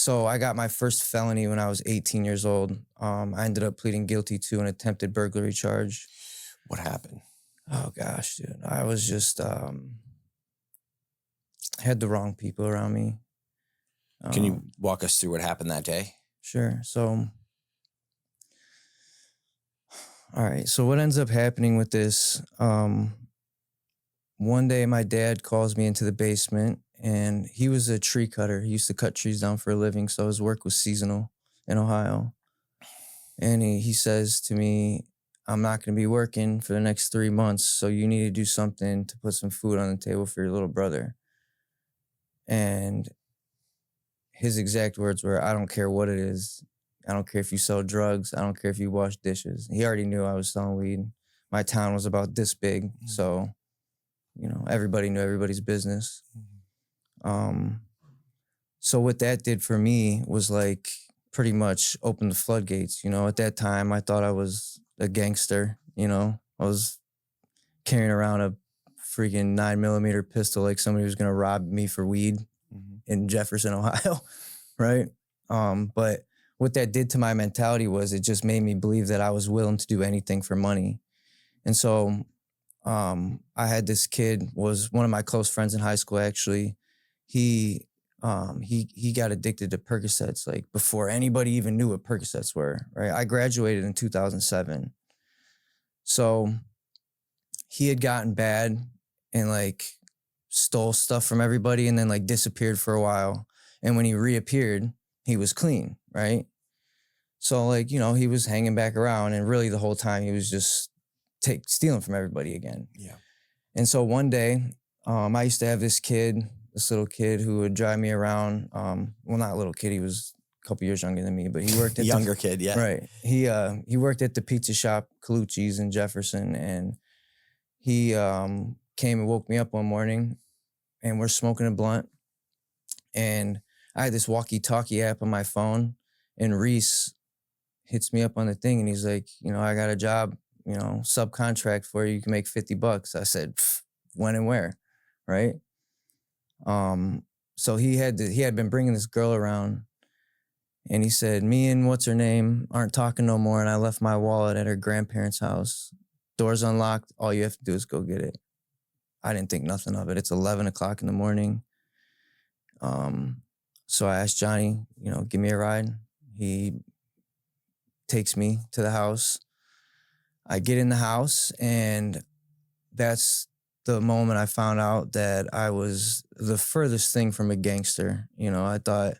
So I got my first felony when I was 18 years old. I ended up pleading guilty to an attempted burglary charge. What happened? Oh gosh, dude. I was just had the wrong people around me. Can you Um, walk us through what happened that day? sure. So all right. So what ends up happening with this? One day my dad calls me into the basement, and he was a tree cutter. He used to cut trees down for a living, so his work was seasonal in Ohio. And he says to me, I'm not going to be working for the next 3 months, so you need to do something to put some food on the table for your little brother. And his exact words were, I don't care what it is. I don't care if you sell drugs. I don't care if you wash dishes. He already knew I was selling weed. My town was about this big. So, everybody knew everybody's business. Um, so what that did for me was like pretty much open the floodgates. At that time, I thought I was a gangster. I was carrying around a freaking 9mm pistol like somebody was going to rob me for weed in Jefferson, Ohio. Right. But what that did to my mentality was it just made me believe that I was willing to do anything for money. And so I had this kid, was one of my close friends in high school, actually. He got addicted to Percocets like before anybody even knew what Percocets were, right? I graduated in 2007. So he had gotten bad and like stole stuff from everybody and then like disappeared for a while. And when he reappeared, he was clean, right? So like, he was hanging back around, and really the whole time he was just stealing from everybody again. Yeah. And so one day, I used to have this little kid who would drive me around. Well, not a little kid, he was a couple years younger than me, but he worked at Younger kid, yeah. Right. He worked at the pizza shop Colucci's in Jefferson, and he came and woke me up one morning, and we're smoking a blunt. And I had this walkie-talkie app on my phone, and Reese hits me up on the thing, and he's like, I got a job, subcontract for you. You can make $50. I said, when and where, right? So he had been bringing this girl around, and he said, me and what's her name aren't talking no more, and I left my wallet at her grandparents' house. Door's unlocked. All you have to do is go get it. I didn't think nothing of it. It's 11 o'clock in the morning. So I asked Johnny, give me a ride. He takes me to the house. I get in the house, and that's the moment I found out that I was the furthest thing from a gangster. I thought